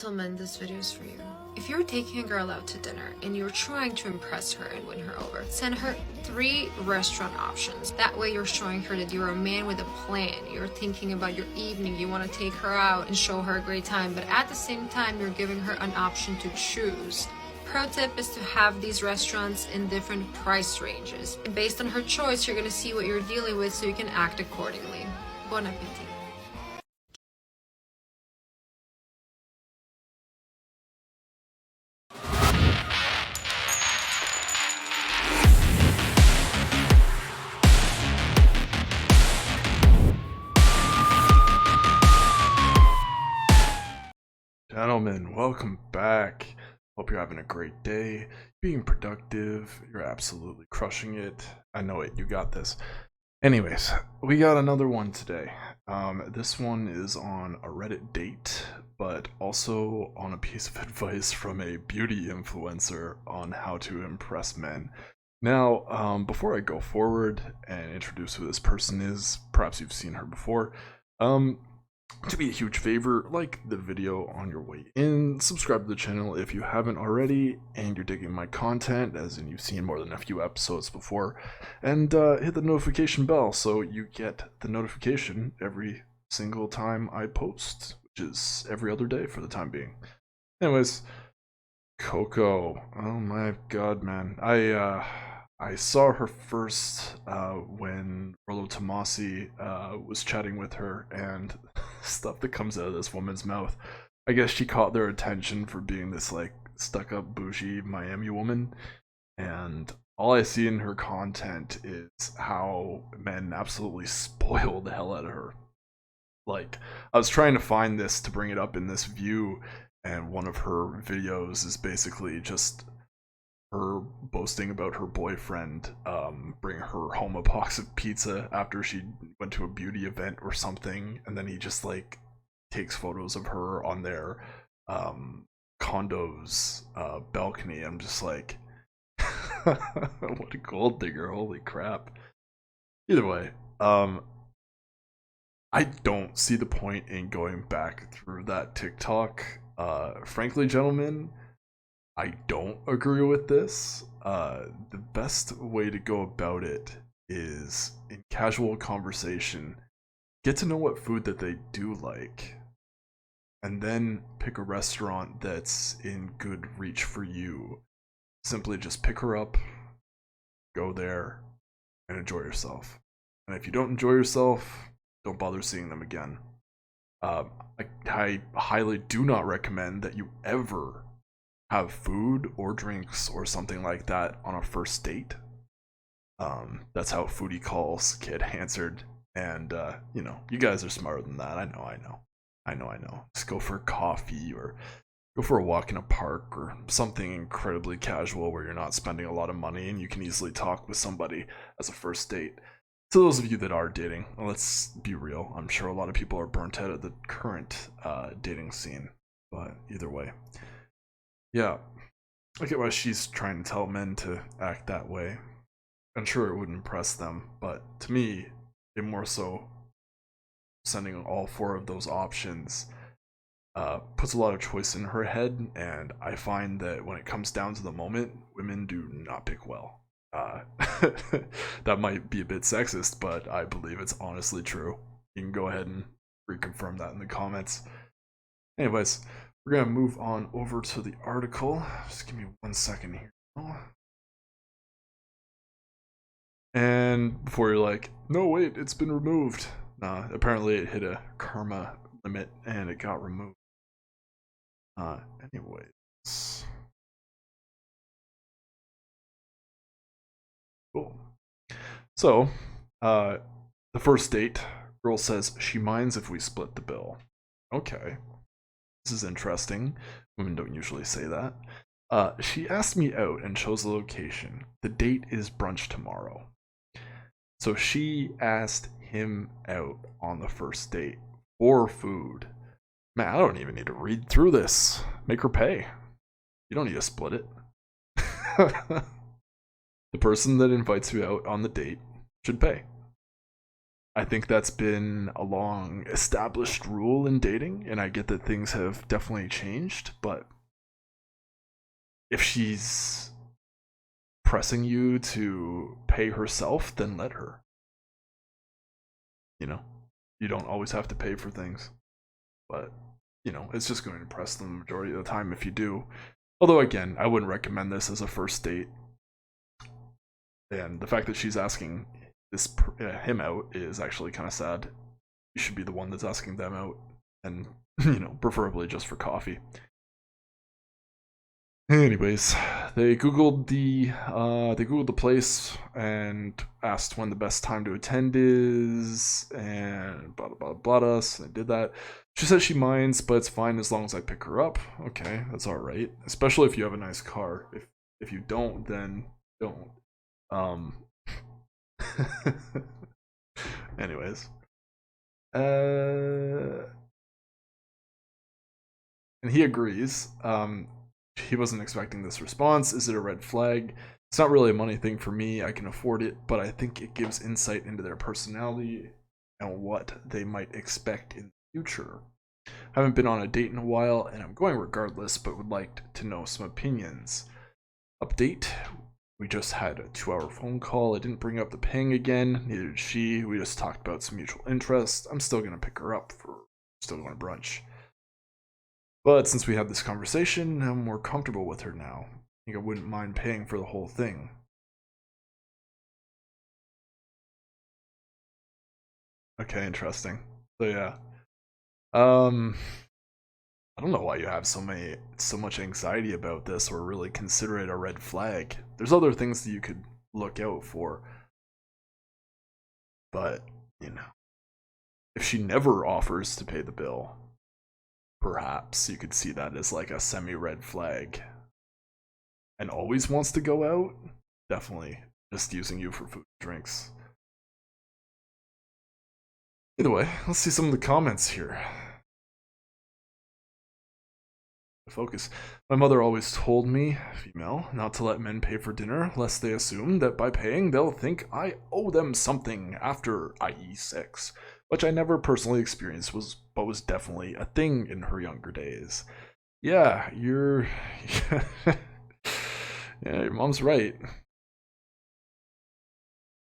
Gentlemen, this video is for you. If you're taking a girl out to dinner and you're trying to impress her and win her over, send her 3 restaurant options. That way you're showing her that you're a man with a plan. You're thinking about your evening, you want to take her out and show her a great time, but at the same time you're giving her an option to choose. Pro tip is to have these restaurants in different price ranges. And based on her choice, you're going to see what you're dealing with so you can act accordingly. Bon appetit. Gentlemen, welcome back. Hope you're having a great day, being productive. You're absolutely crushing it. I know it, you got this. Anyways, we got another one today. This one is on a Reddit date, but also on a piece of advice from a beauty influencer on how to impress men. Now, before I go forward and introduce who this person is, perhaps you've seen her before, do me a huge favor, like the video on your way in, subscribe to the channel if you haven't already, and you're digging my content, as in you've seen more than a few episodes before, and hit the notification bell so you get the notification every single time I post, which is every other day for the time being. Anyways, Coco, oh my god, man, I saw her first when Rollo Tomasi was chatting with her, and stuff that comes out of this woman's mouth. I guess she caught their attention for being this like stuck-up bougie Miami woman, and all I see in her content is how men absolutely spoil the hell out of her. Like, I was trying to find this to bring it up in this view, and one of her videos is basically just her boasting about her boyfriend bringing her home a box of pizza after she went to a beauty event or something, and then he just like takes photos of her on their condo's balcony. I'm just like, what a gold digger, holy crap. Either way, I don't see the point in going back through that TikTok. Frankly, gentlemen, I don't agree with this. The best way to go about it is in casual conversation, get to know what food that they do like, and then pick a restaurant that's in good reach for you. Simply just pick her up, go there, and enjoy yourself. And if you don't enjoy yourself, don't bother seeing them again. I highly do not recommend that you ever have food or drinks or something like that on a first date. That's how Foodie Calls Kid answered, and you know, you guys are smarter than that. I know. Just go for coffee or go for a walk in a park or something incredibly casual where you're not spending a lot of money and you can easily talk with somebody as a first date. To those of you that are dating, let's be real, I'm sure a lot of people are burnt out at the current dating scene, but either way. Yeah, I get why she's trying to tell men to act that way. I'm sure it would impress them, but to me, it more so sending all 4 of those options puts a lot of choice in her head, and I find that when it comes down to the moment, women do not pick well. That might be a bit sexist, but I believe it's honestly true. You can go ahead and reconfirm that in the comments. Anyways, we're gonna move on over to the article. Just give me 1 second here. And before you're like, no wait, it's been removed. Nah, apparently it hit a karma limit and it got removed. Anyways. Cool. So, the first date, girl says she minds if we split the bill. Okay. This is interesting. Women don't usually say that. She asked me out and chose the location. The date is brunch tomorrow. So she asked him out on the first date for food. Man, I don't even need to read through this. Make her pay. You don't need to split it. The person that invites you out on the date should pay. I think that's been a long established rule in dating, and I get that things have definitely changed, but if she's pressing you to pay herself, then let her. You know, you don't always have to pay for things, but it's just going to impress them the majority of the time if you do. Although, again, I wouldn't recommend this as a first date. And the fact that she's asking him out is actually kind of sad. You should be the one that's asking them out, and preferably just for coffee. Anyways, they googled the place and asked when the best time to attend is, and blah blah blah blah. So they did that. She says she minds, but it's fine as long as I pick her up. Okay, that's all right. Especially if you have a nice car. If you don't, then don't. Anyways, and he agrees. He wasn't expecting this response. Is it a red flag? It's not really a money thing for me. I can afford it, but I think it gives insight into their personality and what they might expect in the future. I haven't been on a date in a while, and I'm going regardless, but would like to know some opinions. Update. We just had a 2-hour phone call. I didn't bring up the paying again. Neither did she. We just talked about some mutual interest. I'm still going to pick her up for still going to brunch. But since we had this conversation, I'm more comfortable with her now. I think I wouldn't mind paying for the whole thing. Okay, interesting. So yeah. I don't know why you have so much anxiety about this or really consider it a red flag. There's other things that you could look out for. But, if she never offers to pay the bill, perhaps you could see that as like a semi-red flag. And always wants to go out, definitely just using you for food and drinks. Either way, let's see some of the comments here. Focus. My mother always told me, female, not to let men pay for dinner, lest they assume that by paying they'll think I owe them something after, i.e. sex, which I never personally experienced, but was definitely a thing in her younger days. Yeah, you're... yeah, your mom's right.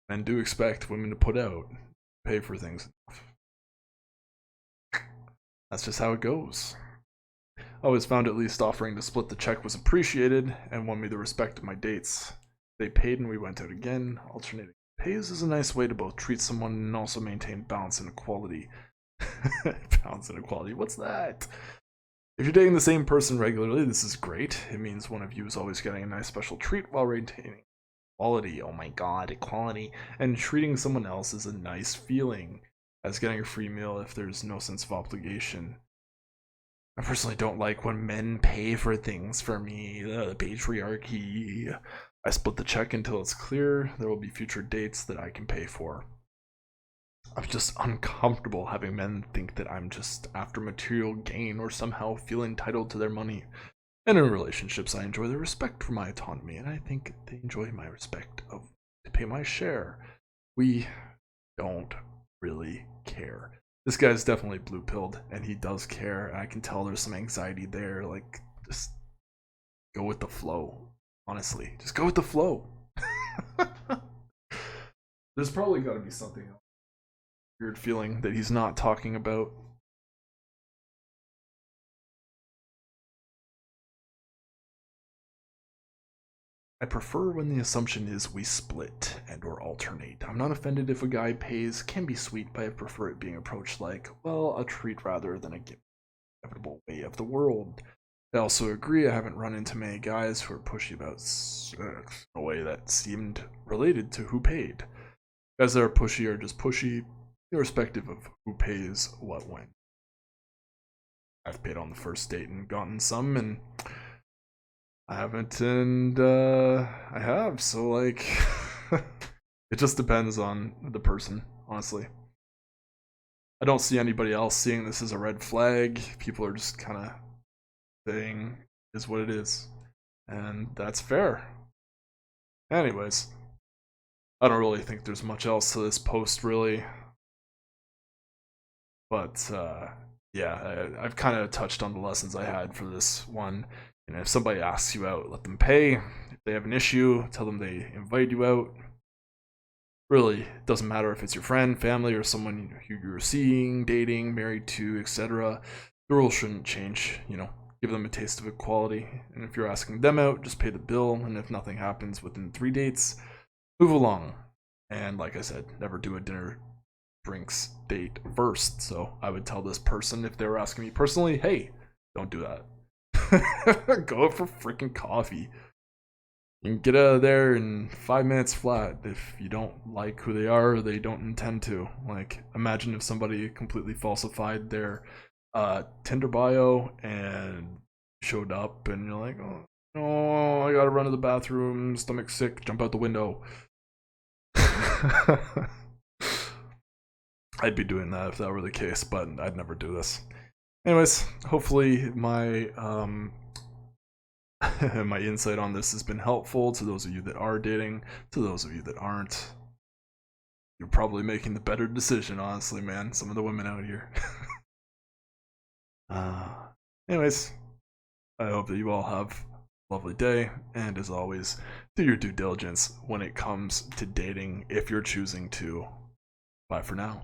Men do expect women to put out, pay for things. That's just how it goes. I always found at least offering to split the check was appreciated and won me the respect of my dates. They paid and we went out again. Alternating pays is a nice way to both treat someone and also maintain balance and equality. Balance and equality, what's that? If you're dating the same person regularly, this is great. It means one of you is always getting a nice special treat while maintaining equality. Oh my god, equality. And treating someone else is a nice feeling, as getting a free meal if there's no sense of obligation. I personally don't like when men pay for things for me. The patriarchy. I split the check until it's clear there will be future dates that I can pay for. I'm just uncomfortable having men think that I'm just after material gain or somehow feel entitled to their money. And in relationships, I enjoy their respect for my autonomy, and I think they enjoy my respect to pay my share. We don't really care. This guy's definitely blue-pilled, and he does care, and I can tell there's some anxiety there. Like, just go with the flow. Honestly, just go with the flow. There's probably got to be something else. Weird feeling that he's not talking about. I prefer when the assumption is we split and or alternate. I'm not offended if a guy pays, can be sweet, but I prefer it being approached like, well, a treat rather than a inevitable way of the world. I also agree I haven't run into many guys who are pushy about sex in a way that seemed related to who paid. Guys that are pushy are just pushy, irrespective of who pays what when. I've paid on the first date and gotten some, and I haven't, and I have, so like, it just depends on the person, honestly. I don't see anybody else seeing this as a red flag. People are just kind of saying is what it is, and that's fair. Anyways, I don't really think there's much else to this post, really. But yeah, I've kind of touched on the lessons I had for this one. And if somebody asks you out, let them pay. If they have an issue, tell them they invite you out. Really, it doesn't matter if it's your friend, family, or someone who you're seeing, dating, married to, etc. The rules shouldn't change, you know. Give them a taste of equality. And if you're asking them out, just pay the bill. And if nothing happens within 3 dates, move along. And like I said, never do a dinner drinks date first. So I would tell this person, if they were asking me personally, hey, don't do that. Go out for freaking coffee. You can get out of there in 5 minutes flat. If you don't like who they are, or they don't intend to. Like, imagine if somebody completely falsified their Tinder bio and showed up, and you're like, oh, no, I gotta run to the bathroom, stomach sick, jump out the window. I'd be doing that if that were the case, but I'd never do this. Anyways, hopefully my my insight on this has been helpful to those of you that are dating. To those of you that aren't, you're probably making the better decision, honestly, man. Some of the women out here. Anyways, I hope that you all have a lovely day, and as always, do your due diligence when it comes to dating if you're choosing to. Bye for now.